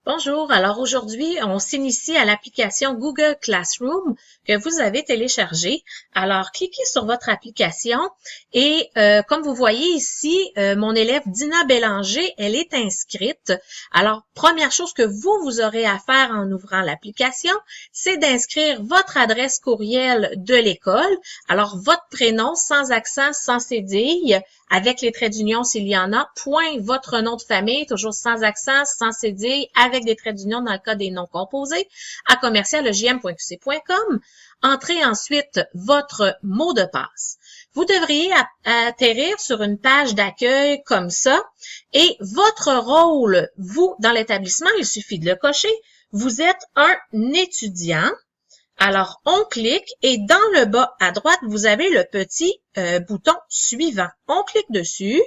Bonjour, alors aujourd'hui, on s'initie à l'application Google Classroom que vous avez téléchargée. Alors, cliquez sur votre application et comme vous voyez ici, mon élève Dina Bélanger, elle est inscrite. Alors, première chose que vous aurez à faire en ouvrant l'application, c'est d'inscrire votre adresse courriel de l'école. Alors, votre prénom sans accent, sans cédille, avec les traits d'union s'il y en a, point votre nom de famille, toujours sans accent, sans cédille, avec des traits d'union dans le cas des noms composés, à commercial.jm.qc.com. Entrez ensuite votre mot de passe. Vous devriez atterrir sur une page d'accueil comme ça et votre rôle, vous, dans l'établissement, il suffit de le cocher, vous êtes un étudiant. Alors, on clique et dans le bas à droite, vous avez le petit bouton suivant. On clique dessus.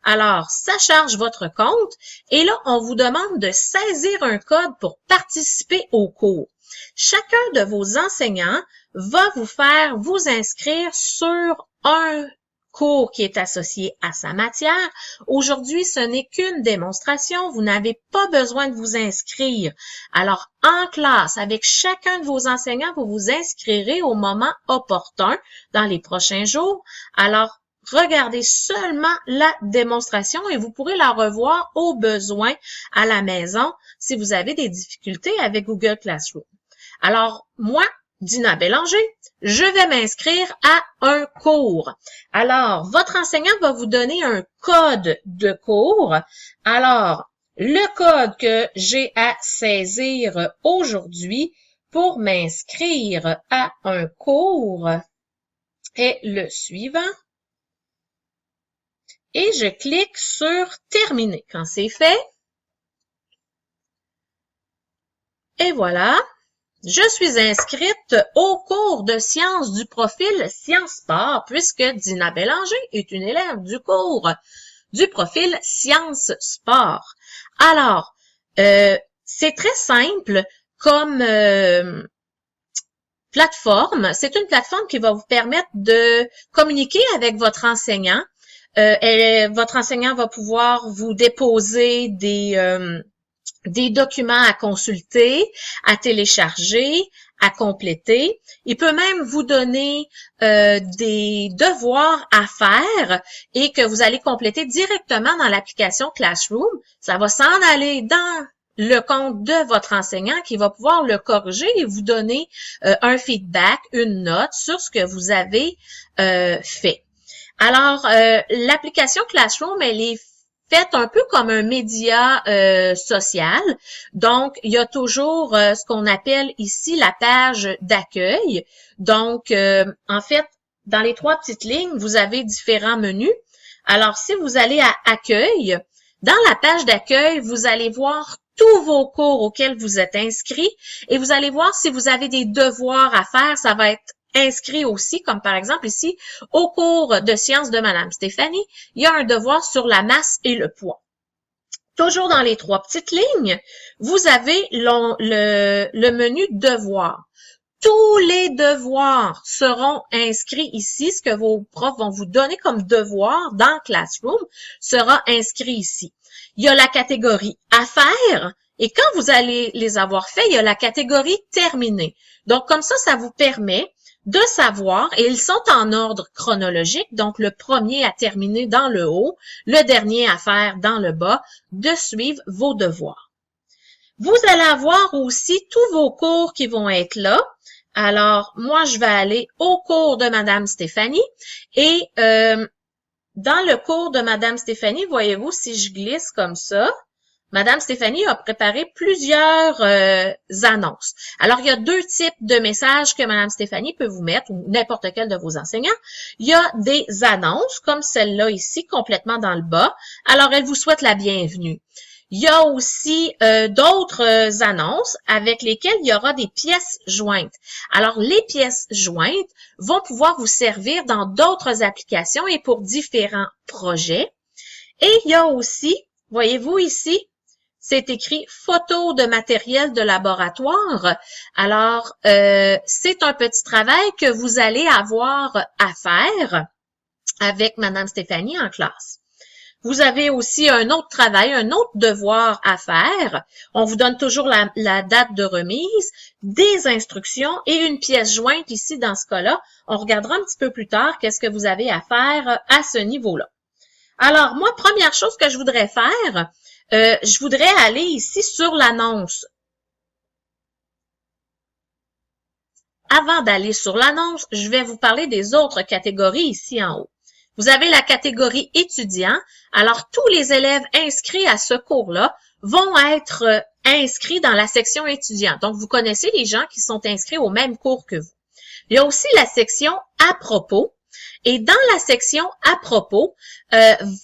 Alors, ça charge votre compte et là, on vous demande de saisir un code pour participer au cours. Chacun de vos enseignants va vous faire vous inscrire sur un cours qui est associé à sa matière. Aujourd'hui, ce n'est qu'une démonstration. Vous n'avez pas besoin de vous inscrire. Alors, en classe, avec chacun de vos enseignants, vous vous inscrirez au moment opportun dans les prochains jours. Alors, regardez seulement la démonstration et vous pourrez la revoir au besoin à la maison si vous avez des difficultés avec Google Classroom. Alors, moi, Dina Bélanger, je vais m'inscrire à un cours. Alors, votre enseignant va vous donner un code de cours. Alors, le code que j'ai à saisir aujourd'hui pour m'inscrire à un cours est le suivant. Et je clique sur « Terminer » quand c'est fait. Et voilà. Je suis inscrite au cours de sciences du profil Sciences Sport puisque Dina Bélanger est une élève du cours du profil Sciences Sport. Alors, c'est très simple comme plateforme. C'est une plateforme qui va vous permettre de communiquer avec votre enseignant. Votre enseignant va pouvoir vous déposer des documents à consulter, à télécharger, à compléter. Il peut même vous donner des devoirs à faire et que vous allez compléter directement dans l'application Classroom. Ça va s'en aller dans le compte de votre enseignant qui va pouvoir le corriger et vous donner un feedback, une note sur ce que vous avez fait. Alors, l'application Classroom, elle est faite un peu comme un média social. Donc, il y a toujours ce qu'on appelle ici la page d'accueil. Donc, en fait, dans les trois petites lignes, vous avez différents menus. Alors, si vous allez à Accueil, dans la page d'accueil, vous allez voir tous vos cours auxquels vous êtes inscrits et vous allez voir si vous avez des devoirs à faire. Ça va être inscrit aussi, comme par exemple ici, au cours de sciences de Madame Stéphanie, il y a un devoir sur la masse et le poids. Toujours dans les trois petites lignes, vous avez le menu devoirs. Tous les devoirs seront inscrits ici. Ce que vos profs vont vous donner comme devoir dans Classroom sera inscrit ici. Il y a la catégorie à faire et quand vous allez les avoir faits, il y a la catégorie terminée. Donc, comme ça vous permet de savoir, et ils sont en ordre chronologique, donc le premier à terminer dans le haut, le dernier à faire dans le bas, de suivre vos devoirs. Vous allez avoir aussi tous vos cours qui vont être là. Alors, moi, je vais aller au cours de Madame Stéphanie et dans le cours de Madame Stéphanie, voyez-vous, si je glisse comme ça, Madame Stéphanie a préparé plusieurs annonces. Alors, il y a deux types de messages que Madame Stéphanie peut vous mettre, ou n'importe quel de vos enseignants. Il y a des annonces, comme celle-là ici, complètement dans le bas. Alors, elle vous souhaite la bienvenue. Il y a aussi d'autres annonces avec lesquelles il y aura des pièces jointes. Alors, les pièces jointes vont pouvoir vous servir dans d'autres applications et pour différents projets. Et il y a aussi, voyez-vous ici, c'est écrit « Photos de matériel de laboratoire ». Alors, c'est un petit travail que vous allez avoir à faire avec Madame Stéphanie en classe. Vous avez aussi un autre travail, un autre devoir à faire. On vous donne toujours la date de remise, des instructions et une pièce jointe ici dans ce cas-là. On regardera un petit peu plus tard qu'est-ce que vous avez à faire à ce niveau-là. Alors, moi, première chose que je voudrais faire, je voudrais aller ici sur l'annonce. Avant d'aller sur l'annonce, je vais vous parler des autres catégories ici en haut. Vous avez la catégorie étudiant. Alors, tous les élèves inscrits à ce cours-là vont être inscrits dans la section étudiant. Donc, vous connaissez les gens qui sont inscrits au même cours que vous. Il y a aussi la section à propos. Et dans la section à propos,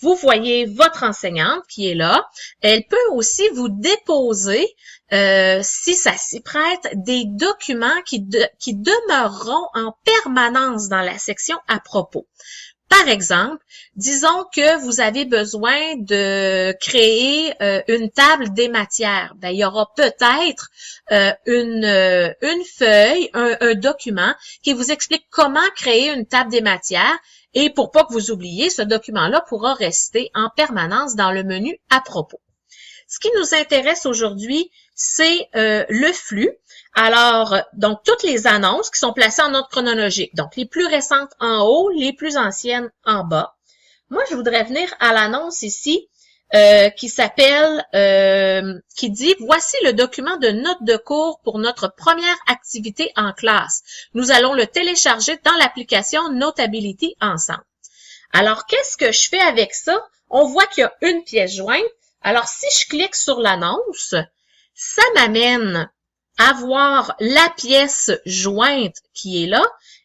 vous voyez votre enseignante qui est là. Elle peut aussi vous déposer, si ça s'y prête, des documents qui demeureront en permanence dans la section à propos. Par exemple, disons que vous avez besoin de créer une table des matières. Ben, il y aura peut-être une feuille, un document qui vous explique comment créer une table des matières. Et pour pas que vous oubliez, ce document-là pourra rester en permanence dans le menu à propos. Ce qui nous intéresse aujourd'hui, c'est le flux. Alors, donc, toutes les annonces qui sont placées en ordre chronologique. Donc, les plus récentes en haut, les plus anciennes en bas. Moi, je voudrais venir à l'annonce ici qui s'appelle, qui dit « Voici le document de notes de cours pour notre première activité en classe. Nous allons le télécharger dans l'application Notability ensemble. » Alors, qu'est-ce que je fais avec ça? On voit qu'il y a une pièce jointe. Alors, si je clique sur l'annonce, ça m'amène à voir la pièce jointe qui est là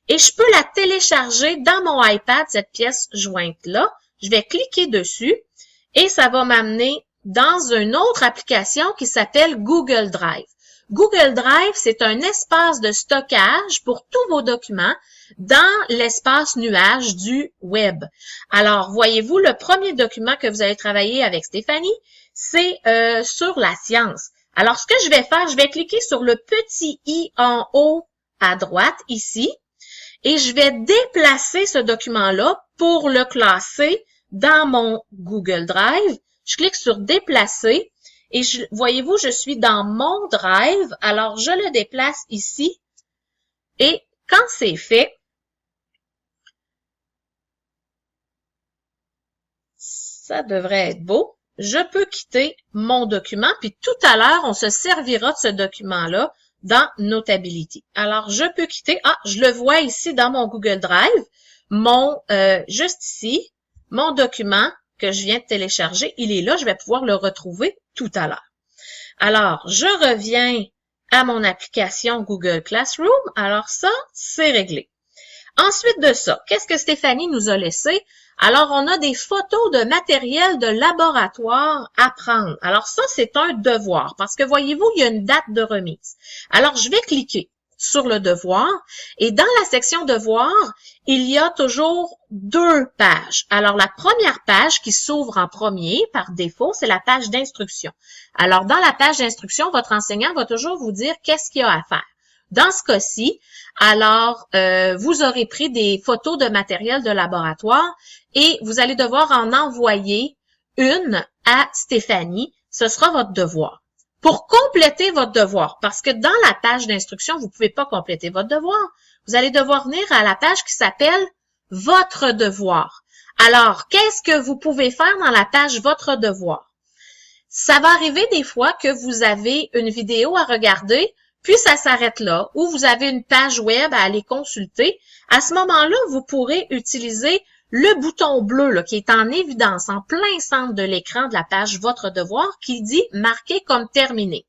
et je peux la télécharger dans mon iPad, cette pièce jointe-là. Je vais cliquer dessus et ça va m'amener dans une autre application qui s'appelle Google Drive. Google Drive, c'est un espace de stockage pour tous vos documents dans l'espace nuage du web. Alors, voyez-vous, le premier document que vous allez travailler avec Stéphanie, c'est sur la science. Alors, ce que je vais faire, je vais cliquer sur le petit i en haut à droite, ici, et je vais déplacer ce document-là pour le classer dans mon Google Drive. Je clique sur « Déplacer » et voyez-vous, je suis dans mon Drive. Alors, je le déplace ici et quand c'est fait, ça devrait être beau. Je peux quitter mon document, puis tout à l'heure, on se servira de ce document-là dans Notability. Alors, je peux quitter. Ah, je le vois ici dans mon Google Drive. Juste ici, mon document que je viens de télécharger, il est là. Je vais pouvoir le retrouver tout à l'heure. Alors, je reviens à mon application Google Classroom. Alors ça, c'est réglé. Ensuite de ça, qu'est-ce que Stéphanie nous a laissé? Alors, on a des photos de matériel de laboratoire à prendre. Alors, ça, c'est un devoir parce que, voyez-vous, il y a une date de remise. Alors, je vais cliquer sur le devoir et dans la section devoir, il y a toujours deux pages. Alors, la première page qui s'ouvre en premier par défaut, c'est la page d'instruction. Alors, dans la page d'instruction, votre enseignant va toujours vous dire qu'est-ce qu'il y a à faire. Dans ce cas-ci, alors, vous aurez pris des photos de matériel de laboratoire et vous allez devoir en envoyer une à Stéphanie. Ce sera votre devoir. Pour compléter votre devoir, parce que dans la page d'instruction, vous ne pouvez pas compléter votre devoir, vous allez devoir venir à la page qui s'appelle « Votre devoir ». Alors, qu'est-ce que vous pouvez faire dans la page « Votre devoir ». Ça va arriver des fois que vous avez une vidéo à regarder, puis ça s'arrête là, ou vous avez une page web à aller consulter. À ce moment-là, vous pourrez utiliser le bouton bleu là, qui est en évidence en plein centre de l'écran de la page « Votre devoir » qui dit « Marqué comme terminé ».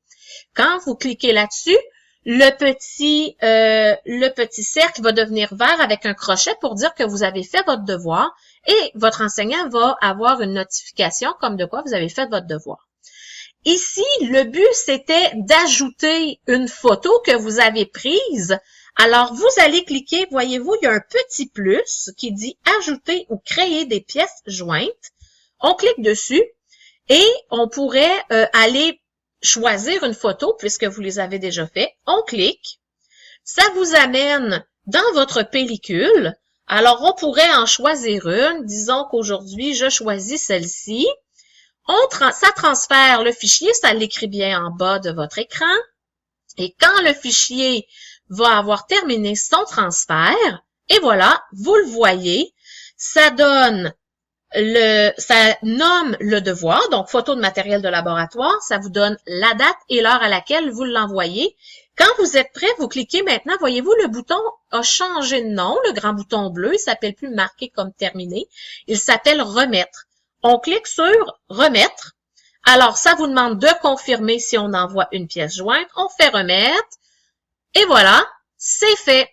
Quand vous cliquez là-dessus, le petit cercle va devenir vert avec un crochet pour dire que vous avez fait votre devoir et votre enseignant va avoir une notification comme de quoi vous avez fait votre devoir. Ici, le but, c'était d'ajouter une photo que vous avez prise. Alors, vous allez cliquer, voyez-vous, il y a un petit plus qui dit « Ajouter ou créer des pièces jointes ». On clique dessus et on pourrait aller choisir une photo puisque vous les avez déjà fait. On clique. Ça vous amène dans votre pellicule. Alors, on pourrait en choisir une. Disons qu'aujourd'hui, je choisis celle-ci. Ça transfère le fichier, ça l'écrit bien en bas de votre écran. Et quand le fichier va avoir terminé son transfert, et voilà, vous le voyez, ça nomme le devoir, donc photo de matériel de laboratoire, ça vous donne la date et l'heure à laquelle vous l'envoyez. Quand vous êtes prêt, vous cliquez maintenant, voyez-vous, le bouton a changé de nom, le grand bouton bleu, il s'appelle plus marqué comme terminé, il s'appelle remettre. On clique sur remettre. Alors, ça vous demande de confirmer si on envoie une pièce jointe, on fait remettre, et voilà, c'est fait.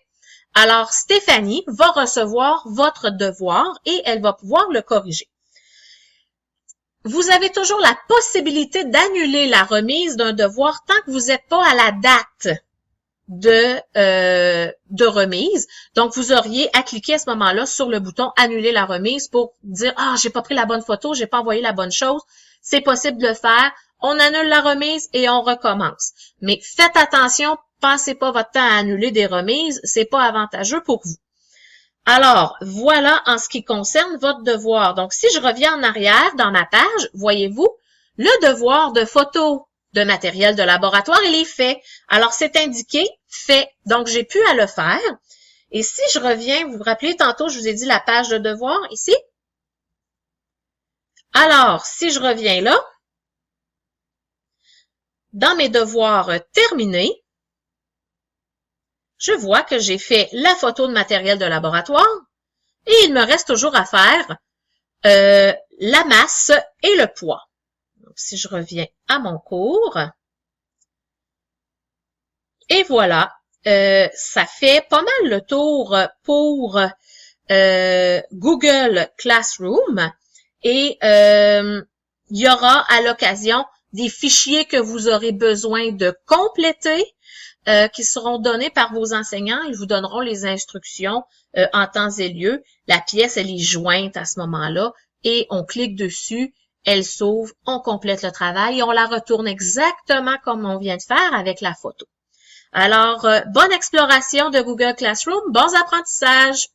Alors, Stéphanie va recevoir votre devoir et elle va pouvoir le corriger. Vous avez toujours la possibilité d'annuler la remise d'un devoir tant que vous n'êtes pas à la date de remise. Donc, vous auriez à cliquer à ce moment-là sur le bouton « Annuler la remise » pour dire « Ah, j'ai pas pris la bonne photo, j'ai pas envoyé la bonne chose. » C'est possible de le faire. On annule la remise et on recommence. Mais faites attention, passez pas votre temps à annuler des remises, c'est pas avantageux pour vous. Alors, voilà en ce qui concerne votre devoir. Donc, si je reviens en arrière dans ma page, voyez-vous, le devoir de photo de matériel de laboratoire, il est fait. Alors, c'est indiqué fait. Donc, j'ai pu à le faire. Et si je reviens, vous vous rappelez, tantôt, je vous ai dit la page de devoir ici. Alors, si je reviens là, dans mes devoirs terminés, je vois que j'ai fait la photo de matériel de laboratoire et il me reste toujours à faire la masse et le poids. Donc, si je reviens à mon cours, et voilà, ça fait pas mal le tour pour Google Classroom et il y aura à l'occasion des fichiers que vous aurez besoin de compléter qui seront donnés par vos enseignants. Ils vous donneront les instructions en temps et lieu. La pièce, elle est jointe à ce moment-là et on clique dessus, elle s'ouvre, on complète le travail et on la retourne exactement comme on vient de faire avec la photo. Alors, bonne exploration de Google Classroom, bons apprentissages!